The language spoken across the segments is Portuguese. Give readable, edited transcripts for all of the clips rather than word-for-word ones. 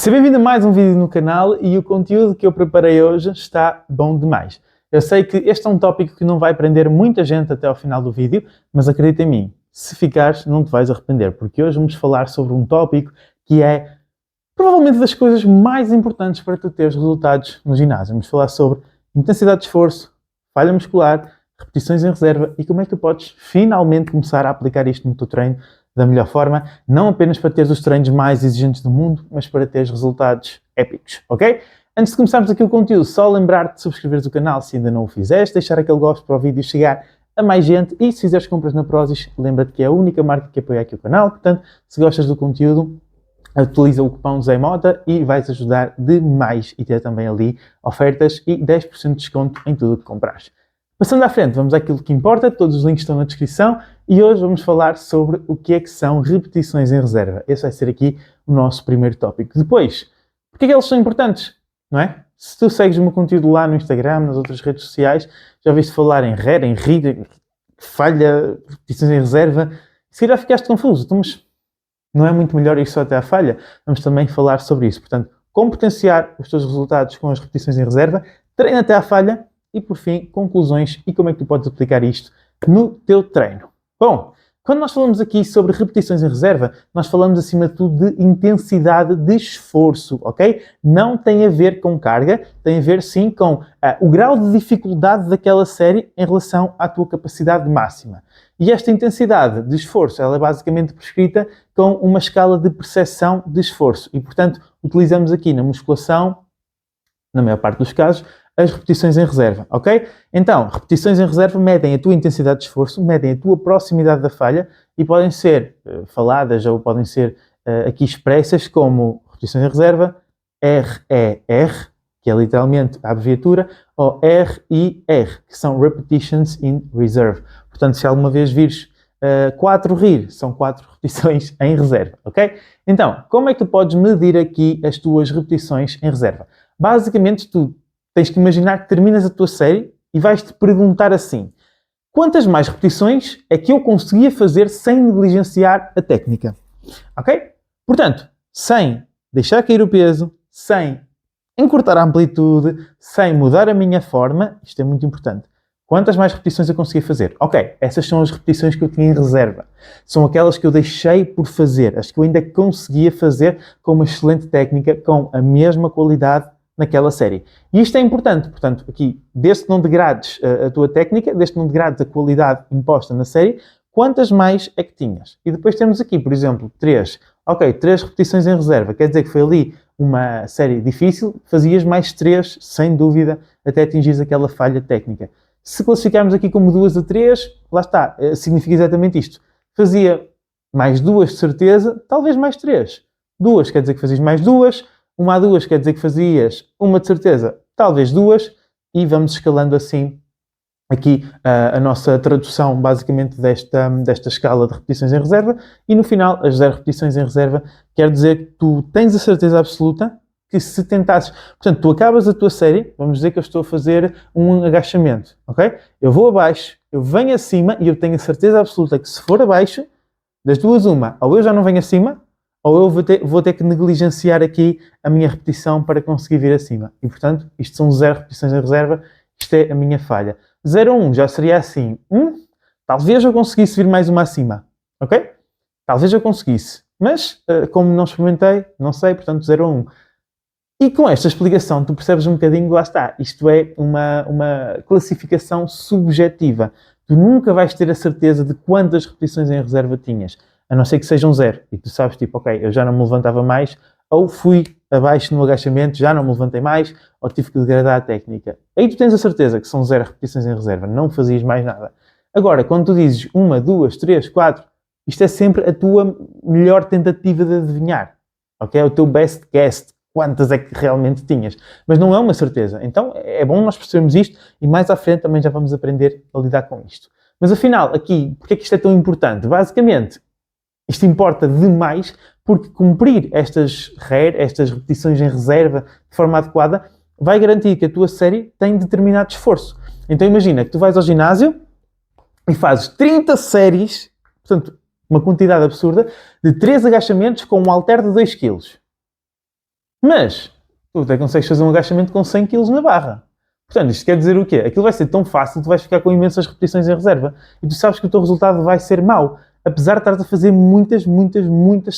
Seja bem-vindo a mais um vídeo no canal e o conteúdo que eu preparei hoje está bom demais. Eu sei que este é um tópico que não vai prender muita gente até ao final do vídeo, mas acredita em mim, se ficares não te vais arrepender, porque hoje vamos falar sobre um tópico que é provavelmente das coisas mais importantes para tu teres resultados no ginásio. Vamos falar sobre intensidade de esforço, falha muscular, repetições em reserva e como é que tu podes finalmente começar a aplicar isto no teu treino da melhor forma, não apenas para teres os treinos mais exigentes do mundo, mas para teres resultados épicos, ok? Antes de começarmos aqui o conteúdo, só lembrar-te de subscreveres o canal se ainda não o fizeste, deixar aquele gosto para o vídeo chegar a mais gente e se fizeres compras na Prozis, lembra-te que é a única marca que apoia aqui o canal, portanto, se gostas do conteúdo, utiliza o cupom ZEMOTA e vais ajudar demais e ter também ali ofertas e 10% de desconto em tudo o que comprares. Passando à frente, vamos àquilo que importa, todos os links estão na descrição e hoje vamos falar sobre o que é que são repetições em reserva. Esse vai ser aqui o nosso primeiro tópico. Depois, porque é que eles são importantes, não é? Se tu segues o meu conteúdo lá no Instagram, nas outras redes sociais, já ouviste falar em RER, em RIR, falha, repetições em reserva, se calhar ficaste confuso, então, mas não é muito melhor ir só até à falha? Vamos também falar sobre isso. Portanto, como potenciar os teus resultados com as repetições em reserva, treina até à falha e, por fim, conclusões e como é que tu podes aplicar isto no teu treino. Bom, quando nós falamos aqui sobre repetições em reserva, nós falamos acima de tudo de intensidade de esforço, ok? Não tem a ver com carga, tem a ver sim com o grau de dificuldade daquela série em relação à tua capacidade máxima. E esta intensidade de esforço, ela é basicamente prescrita com uma escala de percepção de esforço. E, portanto, utilizamos aqui na musculação, na maior parte dos casos, as repetições em reserva, ok? Então, repetições em reserva medem a tua intensidade de esforço, medem a tua proximidade da falha e podem ser faladas ou podem ser aqui expressas como repetições em reserva, RER, que é literalmente a abreviatura, ou RIR, que são Repetitions in Reserve. Portanto, se alguma vez vires 4 RIR, são 4 repetições em reserva, ok? Então, como é que tu podes medir aqui as tuas repetições em reserva? Basicamente, tu tens que imaginar que terminas a tua série e vais-te perguntar assim: quantas mais repetições é que eu conseguia fazer sem negligenciar a técnica? Ok? Portanto, sem deixar cair o peso, sem encurtar a amplitude, sem mudar a minha forma, isto é muito importante. Quantas mais repetições eu conseguia fazer? Ok, essas são as repetições que eu tinha em reserva. São aquelas que eu deixei por fazer, as que eu ainda conseguia fazer com uma excelente técnica, com a mesma qualidade naquela série. E isto é importante, portanto, aqui, desde que não degrades a tua técnica, desde que não degrades a qualidade imposta na série, quantas mais é que tinhas? E depois temos aqui, por exemplo, 3. Ok, 3 repetições em reserva, quer dizer que foi ali uma série difícil, fazias mais 3, sem dúvida, até atingires aquela falha técnica. Se classificarmos aqui como 2 a 3, lá está, significa exatamente isto. Fazia mais 2 de certeza, talvez mais 3. 2 quer dizer que fazias mais 2, 1 a 2 quer dizer que fazias 1 de certeza, talvez 2, e vamos escalando assim aqui a nossa tradução basicamente desta escala de repetições em reserva, e no final as 0 repetições em reserva quer dizer que tu tens a certeza absoluta que se tentasses, portanto tu acabas a tua série, vamos dizer que eu estou a fazer um agachamento, ok? Eu vou abaixo, eu venho acima e eu tenho a certeza absoluta que se for abaixo, das duas uma, ou eu já não venho acima, ou eu vou ter que negligenciar aqui a minha repetição para conseguir vir acima. E, portanto, isto são 0 repetições em reserva, isto é a minha falha. 0 a 1 já seria assim, talvez eu conseguisse vir mais uma acima, ok? Talvez eu conseguisse, mas como não experimentei, não sei, portanto 0 a 1. E com esta explicação tu percebes um bocadinho, lá está, isto é uma classificação subjetiva. Tu nunca vais ter a certeza de quantas repetições em reserva tinhas. A não ser que sejam 0. E tu sabes, tipo, ok, eu já não me levantava mais, ou fui abaixo no agachamento, já não me levantei mais, ou tive que degradar a técnica. Aí tu tens a certeza que são 0 repetições em reserva, não fazias mais nada. Agora, quando tu dizes 1, 2, 3, 4, isto é sempre a tua melhor tentativa de adivinhar. Ok? É o teu best guess, quantas é que realmente tinhas. Mas não é uma certeza. Então é bom nós percebermos isto e mais à frente também já vamos aprender a lidar com isto. Mas afinal, aqui, porque é que isto é tão importante? Basicamente, isto importa demais porque cumprir estas RER, estas repetições em reserva de forma adequada, vai garantir que a tua série tem determinado esforço. Então imagina que tu vais ao ginásio e fazes 30 séries, portanto, uma quantidade absurda, de 3 agachamentos com um halter de 2 kg. Mas tu até consegues fazer um agachamento com 100 kg na barra. Portanto, isto quer dizer o quê? Aquilo vai ser tão fácil, tu vais ficar com imensas repetições em reserva e tu sabes que o teu resultado vai ser mau, apesar de estares a fazer muitas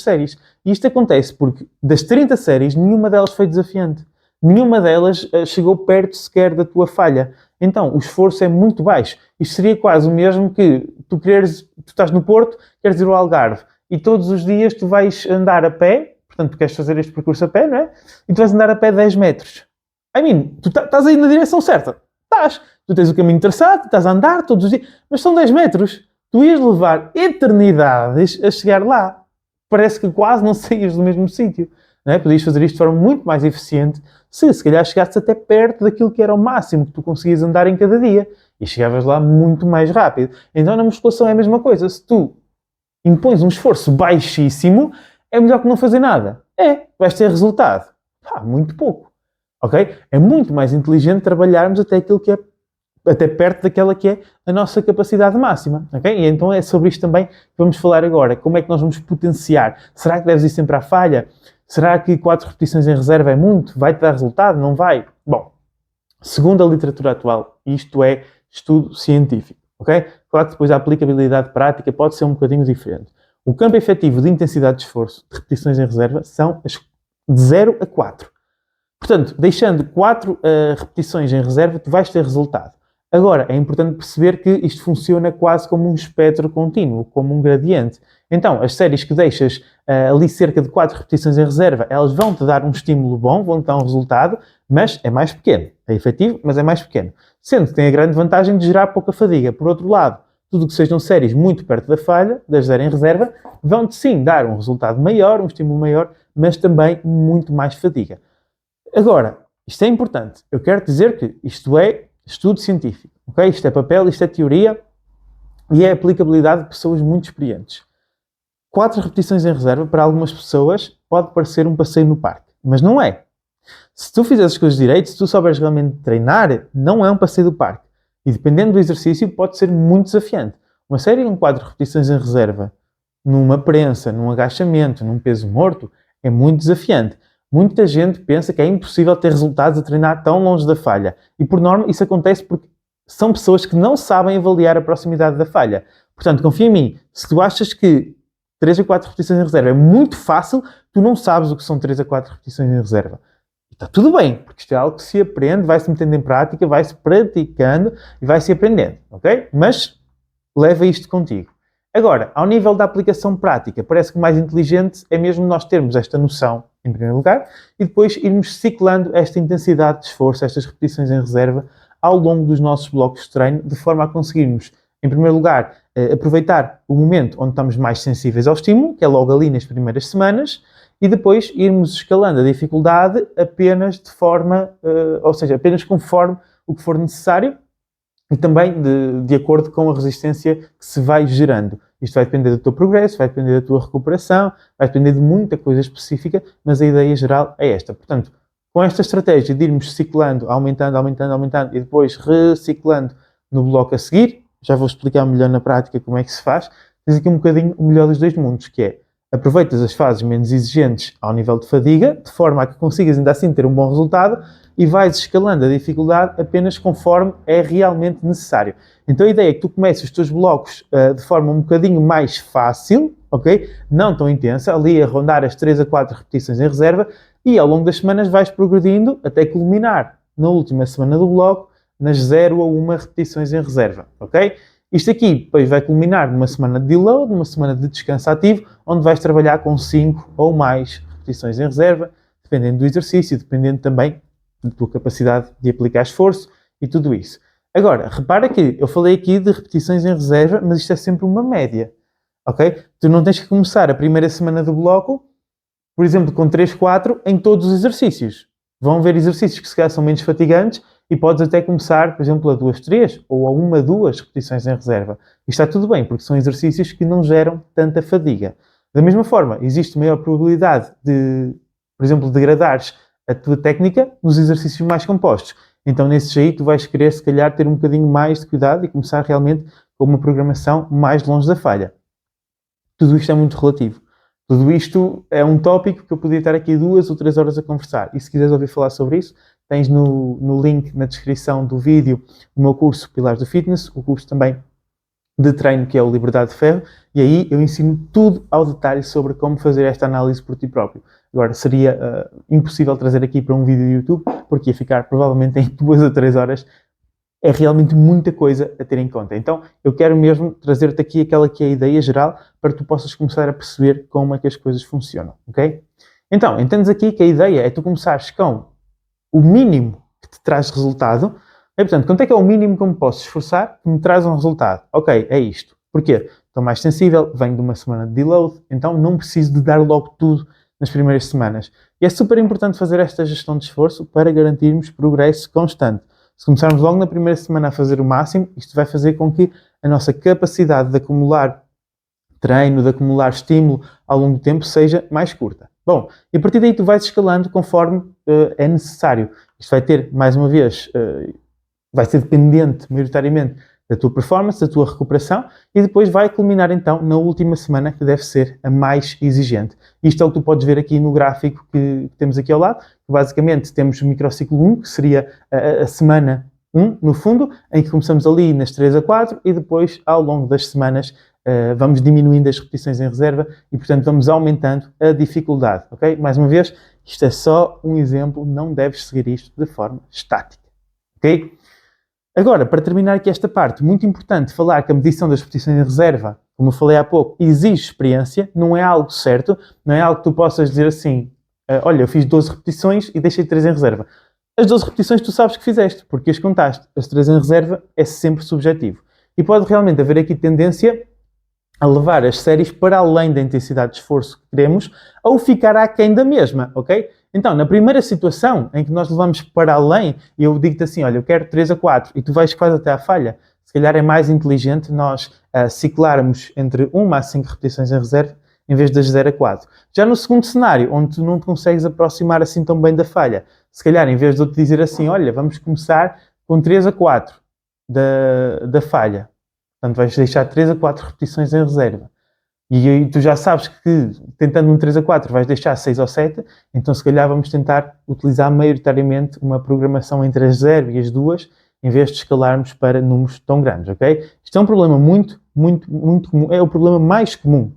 séries. E isto acontece porque das 30 séries, nenhuma delas foi desafiante. Nenhuma delas chegou perto sequer da tua falha. Então, o esforço é muito baixo. Isto seria quase o mesmo que tu estás no Porto, queres ir ao Algarve e todos os dias tu vais andar a pé, portanto, tu queres fazer este percurso a pé, não é? E tu vais andar a pé 10 metros. Tu estás aí na direção certa. Estás. Tu tens o caminho traçado, estás a andar todos os dias, mas são 10 metros. Tu ias levar eternidades a chegar lá. Parece que quase não saías do mesmo sítio. Não é? Podias fazer isto de forma muito mais eficiente se calhar chegasses até perto daquilo que era o máximo que tu conseguias andar em cada dia. E chegavas lá muito mais rápido. Então na musculação é a mesma coisa. Se tu impões um esforço baixíssimo, é melhor que não fazer nada. Vais ter resultado. Muito pouco. Ok? É muito mais inteligente trabalharmos até perto daquela que é a nossa capacidade máxima. Ok? E então é sobre isto também que vamos falar agora. Como é que nós vamos potenciar? Será que deves ir sempre à falha? Será que 4 repetições em reserva é muito? Vai-te dar resultado? Não vai? Bom, segundo a literatura atual, isto é estudo científico. Ok? Claro que depois a aplicabilidade prática pode ser um bocadinho diferente. O campo efetivo de intensidade de esforço de repetições em reserva são as de 0 a 4. Portanto, deixando 4 repetições em reserva, tu vais ter resultado. Agora, é importante perceber que isto funciona quase como um espectro contínuo, como um gradiente. Então, as séries que deixas ali cerca de 4 repetições em reserva, elas vão-te dar um estímulo bom, vão-te dar um resultado, mas é mais pequeno. É efetivo, mas é mais pequeno. Sendo que tem a grande vantagem de gerar pouca fadiga. Por outro lado, tudo que sejam séries muito perto da falha, das 0 em reserva, vão-te sim dar um resultado maior, um estímulo maior, mas também muito mais fadiga. Agora, isto é importante. Eu quero dizer que isto é estudo científico. Okay? Isto é papel, isto é teoria e é aplicabilidade de pessoas muito experientes. 4 repetições em reserva, para algumas pessoas, pode parecer um passeio no parque. Mas não é. Se tu fizeres as coisas direito, se tu souberes realmente treinar, não é um passeio do parque. E dependendo do exercício, pode ser muito desafiante. Uma série com 4 repetições em reserva, numa prensa, num agachamento, num peso morto, é muito desafiante. Muita gente pensa que é impossível ter resultados a treinar tão longe da falha. E, por norma, isso acontece porque são pessoas que não sabem avaliar a proximidade da falha. Portanto, confia em mim. Se tu achas que 3 a 4 repetições em reserva é muito fácil, tu não sabes o que são 3 a 4 repetições em reserva. E está tudo bem, porque isto é algo que se aprende, vai-se metendo em prática, vai-se praticando e vai-se aprendendo. Ok? Mas leva isto contigo. Agora, ao nível da aplicação prática, parece que o mais inteligente é mesmo nós termos esta noção, em primeiro lugar, e depois irmos ciclando esta intensidade de esforço, estas repetições em reserva, ao longo dos nossos blocos de treino, de forma a conseguirmos, em primeiro lugar, aproveitar o momento onde estamos mais sensíveis ao estímulo, que é logo ali nas primeiras semanas, e depois irmos escalando a dificuldade apenas de forma, ou seja, apenas conforme o que for necessário, e também de acordo com a resistência que se vai gerando. Isto vai depender do teu progresso, vai depender da tua recuperação, vai depender de muita coisa específica, mas a ideia geral é esta. Portanto, com esta estratégia de irmos ciclando, aumentando e depois reciclando no bloco a seguir, já vou explicar melhor na prática como é que se faz, tens aqui um bocadinho o melhor dos dois mundos, que é aproveitas as fases menos exigentes ao nível de fadiga, de forma a que consigas ainda assim ter um bom resultado, e vais escalando a dificuldade apenas conforme é realmente necessário. Então a ideia é que tu comeces os teus blocos de forma um bocadinho mais fácil, ok? Não tão intensa, ali a rondar as 3 a 4 repetições em reserva, e ao longo das semanas vais progredindo até culminar na última semana do bloco nas 0 a 1 repetições em reserva, ok? Isto aqui depois vai culminar numa semana de deload, numa semana de descanso ativo, onde vais trabalhar com 5 ou mais repetições em reserva, dependendo do exercício, dependendo também da tua capacidade de aplicar esforço e tudo isso. Agora, repara que eu falei aqui de repetições em reserva, mas isto é sempre uma média, ok? Tu não tens que começar a primeira semana do bloco, por exemplo, com 3, 4 em todos os exercícios. Vão haver exercícios que se calhar são menos fatigantes e podes até começar, por exemplo, a 2, 3 ou a 1, 2 repetições em reserva. E está tudo bem, porque são exercícios que não geram tanta fadiga. Da mesma forma, existe maior probabilidade de, por exemplo, degradares a tua técnica nos exercícios mais compostos. Então, nesses aí, tu vais querer, se calhar, ter um bocadinho mais de cuidado e começar realmente com uma programação mais longe da falha. Tudo isto é muito relativo. Tudo isto é um tópico que eu podia estar aqui 2 ou 3 horas a conversar. E se quiseres ouvir falar sobre isso, tens no link na descrição do vídeo o meu curso Pilares do Fitness, o curso também de treino que é o Liberdade de Ferro, e aí eu ensino tudo ao detalhe sobre como fazer esta análise por ti próprio. Agora, seria impossível trazer aqui para um vídeo do YouTube, porque ia ficar provavelmente em 2 ou 3 horas. É realmente muita coisa a ter em conta. Então, eu quero mesmo trazer-te aqui aquela que é a ideia geral para que tu possas começar a perceber como é que as coisas funcionam, ok? Então, entendes aqui que a ideia é tu começares com o mínimo que te traz resultado. E, portanto, quanto é que é o mínimo que eu me posso esforçar que me traz um resultado? Ok, é isto. Porquê? Estou mais sensível, venho de uma semana de deload, então não preciso de dar logo tudo nas primeiras semanas. E é super importante fazer esta gestão de esforço para garantirmos progresso constante. Se começarmos logo na primeira semana a fazer o máximo, isto vai fazer com que a nossa capacidade de acumular treino, de acumular estímulo ao longo do tempo seja mais curta. Bom, e a partir daí tu vais escalando conforme é necessário. Isto vai ter, mais uma vez, vai ser dependente, maioritariamente, da tua performance, da tua recuperação, e depois vai culminar, então, na última semana, que deve ser a mais exigente. Isto é o que tu podes ver aqui no gráfico que temos aqui ao lado. Basicamente, temos o microciclo 1, que seria a semana 1, no fundo, em que começamos ali nas 3 a 4, e depois, ao longo das semanas, vamos diminuindo as repetições em reserva e, portanto, vamos aumentando a dificuldade, ok? Mais uma vez, isto é só um exemplo, não deves seguir isto de forma estática, ok? Agora, para terminar aqui esta parte, muito importante falar que a medição das repetições em reserva, como eu falei há pouco, exige experiência, não é algo certo, não é algo que tu possas dizer assim, olha, eu fiz 12 repetições e deixei 3 em reserva. As 12 repetições tu sabes que fizeste, porque as contaste. As 3 em reserva é sempre subjetivo. E pode realmente haver aqui tendência a levar as séries para além da intensidade de esforço que queremos ou ficar aquém da mesma, ok? Então, na primeira situação em que nós levamos para além, e eu digo-te assim, olha, eu quero 3 a 4 e tu vais quase até à falha, se calhar é mais inteligente nós ciclarmos entre 1 a 5 repetições em reserva em vez das 0 a 4. Já no segundo cenário, onde tu não te consegues aproximar assim tão bem da falha, se calhar em vez de eu te dizer assim, olha, vamos começar com 3 a 4 da falha. Portanto, vais deixar 3 a 4 repetições em reserva. E aí tu já sabes que, tentando um 3 a 4, vais deixar 6 ou 7, então se calhar vamos tentar utilizar maioritariamente uma programação entre as 0 e as 2, em vez de escalarmos para números tão grandes, ok? Isto é um problema muito comum, é o problema mais comum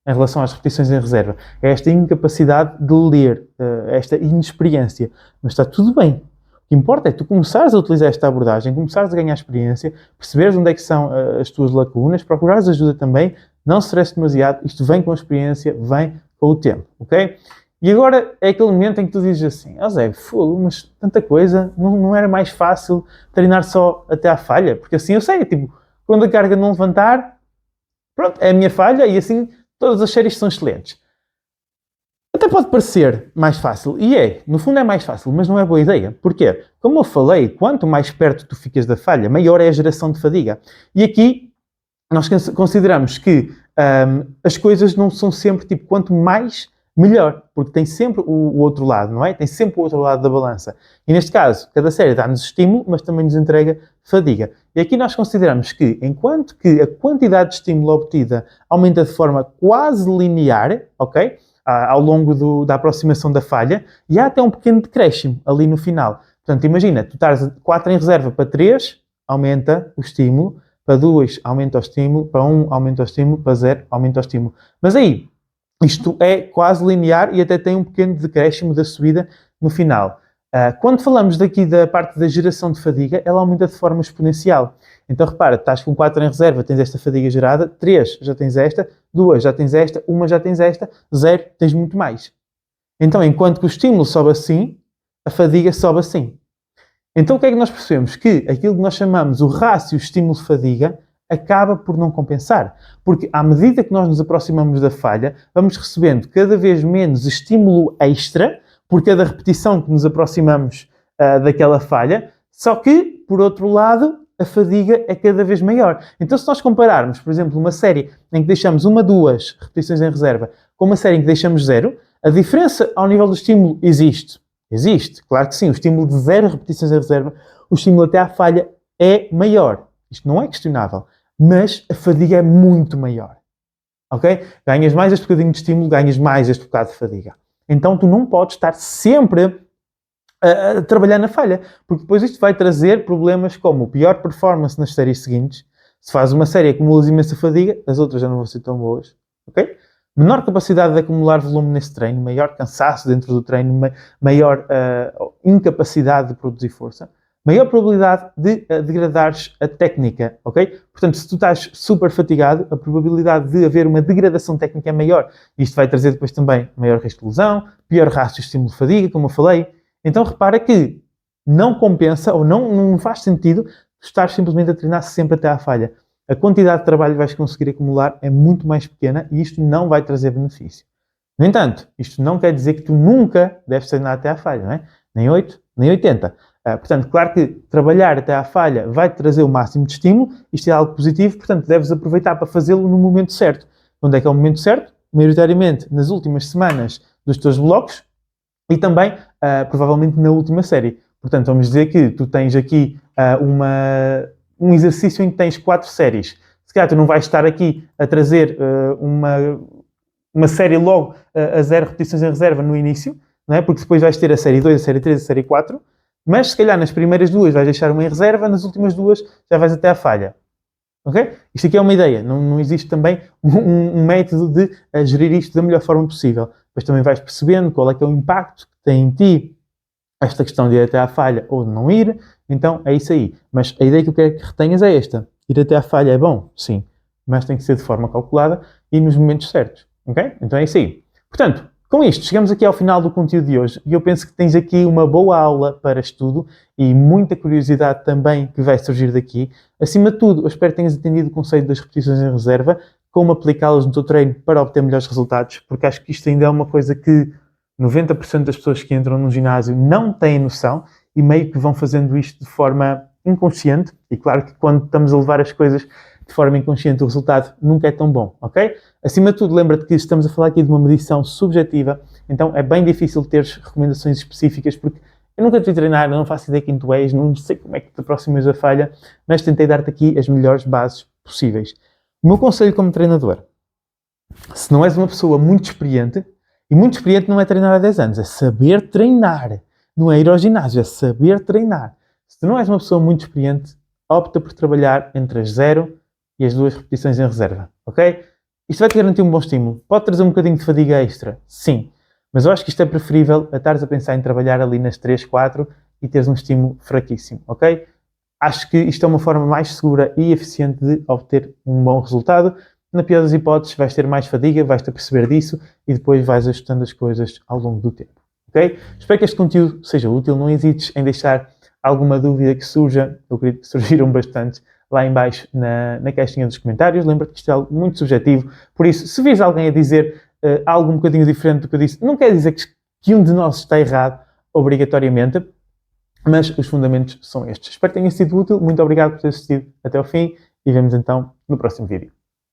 em relação às repetições em reserva. É esta incapacidade de ler, esta inexperiência. Mas está tudo bem. O que importa é tu começares a utilizar esta abordagem, começares a ganhar experiência, perceberes onde é que são as tuas lacunas, procurares ajuda também, não se estresse demasiado, isto vem com a experiência, vem com o tempo, ok? E agora é aquele momento em que tu dizes assim, Zé, fogo, mas tanta coisa, não era mais fácil treinar só até à falha? Porque assim eu sei, tipo, quando a carga não levantar, pronto, é a minha falha e assim todas as séries são excelentes. Até pode parecer mais fácil, e é, no fundo é mais fácil, mas não é boa ideia. Porquê? Como eu falei, quanto mais perto tu ficas da falha, maior é a geração de fadiga. E aqui nós consideramos que as coisas não são sempre tipo, quanto mais, melhor, porque tem sempre o outro lado, não é? Tem sempre o outro lado da balança. E neste caso, cada série dá-nos estímulo, mas também nos entrega fadiga. E aqui nós consideramos que, enquanto que a quantidade de estímulo obtida aumenta de forma quase linear, ok? Ao longo da aproximação da falha, e há até um pequeno decréscimo ali no final. Portanto, imagina, tu estás 4 em reserva para 3, aumenta o estímulo, para 2 aumenta o estímulo, para 1 aumenta o estímulo, para 0 aumenta o estímulo. Mas aí, isto é quase linear e até tem um pequeno decréscimo da subida no final. Quando falamos daqui da parte da geração de fadiga, ela aumenta de forma exponencial. Então repara, estás com 4 em reserva, tens esta fadiga gerada, 3 já tens esta, 2 já tens esta, 1 já tens esta, 0 tens muito mais. Então, enquanto que o estímulo sobe assim, a fadiga sobe assim. Então o que é que nós percebemos? Que aquilo que nós chamamos o rácio estímulo-fadiga acaba por não compensar. Porque à medida que nós nos aproximamos da falha, vamos recebendo cada vez menos estímulo extra por cada repetição que nos aproximamos daquela falha, só que, por outro lado, a fadiga é cada vez maior. Então, se nós compararmos, por exemplo, uma série em que deixamos 1, 2 repetições em reserva com uma série em que deixamos 0, a diferença ao nível do estímulo existe. Existe, claro que sim. O estímulo de 0 repetições em reserva, o estímulo até à falha é maior. Isto não é questionável. Mas a fadiga é muito maior. ok? Ganhas mais este bocadinho de estímulo, ganhas mais este bocado de fadiga. Então tu não podes estar sempre a trabalhar na falha, porque depois isto vai trazer problemas como pior performance nas séries seguintes. Se faz uma série e acumulas imensa fadiga, as outras já não vão ser tão boas, ok? Menor capacidade de acumular volume nesse treino, maior cansaço dentro do treino, maior incapacidade de produzir força, maior probabilidade de degradares a técnica, ok? Portanto, se tu estás super fatigado, a probabilidade de haver uma degradação técnica é maior. Isto vai trazer depois também maior risco de lesão, pior rastro estímulo-fadiga, como eu falei. Então repara que não compensa ou não faz sentido estar simplesmente a treinar sempre até à falha. A quantidade de trabalho que vais conseguir acumular é muito mais pequena e isto não vai trazer benefício. No entanto, isto não quer dizer que tu nunca deves treinar até à falha, não é? Nem 8, nem 80. Portanto, claro que trabalhar até à falha vai trazer o máximo de estímulo, isto é algo positivo, portanto, deves aproveitar para fazê-lo no momento certo. Onde é que é o momento certo? Maioritariamente nas últimas semanas dos teus blocos e também, provavelmente, na última série. Portanto, vamos dizer que tu tens aqui um exercício em que tens 4 séries. Se calhar tu não vais estar aqui a trazer uma série logo a 0 repetições em reserva no início, não é? Porque depois vais ter a série 2, a série 3, a série 4, mas se calhar nas primeiras 2 vais deixar uma em reserva, nas últimas 2 já vais até à falha. Ok? Isto aqui é uma ideia, não existe também um método de gerir isto da melhor forma possível. Depois também vais percebendo qual é que é o impacto que tem em ti esta questão de ir até à falha ou de não ir, então é isso aí. Mas a ideia que eu quero que retenhas é esta. Ir até à falha é bom, sim, mas tem que ser de forma calculada e nos momentos certos, ok? Então é isso aí. Portanto, com isto, chegamos aqui ao final do conteúdo de hoje e eu penso que tens aqui uma boa aula para estudo e muita curiosidade também que vai surgir daqui. Acima de tudo, eu espero que tenhas entendido o conceito das repetições em reserva, como aplicá-las no teu treino para obter melhores resultados, porque acho que isto ainda é uma coisa que 90% das pessoas que entram no ginásio não têm noção e meio que vão fazendo isto de forma inconsciente. E claro que quando estamos a levar as coisas de forma inconsciente, o resultado nunca é tão bom, ok? Acima de tudo, lembra-te que estamos a falar aqui de uma medição subjetiva, então é bem difícil teres recomendações específicas, porque eu nunca te vi treinar, não faço ideia quem tu és, não sei como é que te aproximas da falha, mas tentei dar-te aqui as melhores bases possíveis. O meu conselho como treinador, se não és uma pessoa muito experiente, e muito experiente não é treinar há 10 anos, é saber treinar. Não é ir ao ginásio, é saber treinar. Se tu não és uma pessoa muito experiente, opta por trabalhar entre as 0 e as 2 repetições em reserva, ok? Isto vai te garantir um bom estímulo. Pode trazer um bocadinho de fadiga extra, sim. Mas eu acho que isto é preferível a estares a pensar em trabalhar ali nas 3, 4 e teres um estímulo fraquíssimo, ok? Acho que isto é uma forma mais segura e eficiente de obter um bom resultado. Na pior das hipóteses, vais ter mais fadiga, vais-te a perceber disso e depois vais ajustando as coisas ao longo do tempo, ok? Espero que este conteúdo seja útil. Não hesites em deixar alguma dúvida que surja. Eu acredito que surgiram bastante lá em baixo na caixinha dos comentários. Lembra-te que isto é algo muito subjetivo. Por isso, se vês alguém a dizer algo um bocadinho diferente do que eu disse, não quer dizer que um de nós está errado, obrigatoriamente, mas os fundamentos são estes. Espero que tenha sido útil. Muito obrigado por ter assistido até ao fim e vemos então no próximo vídeo.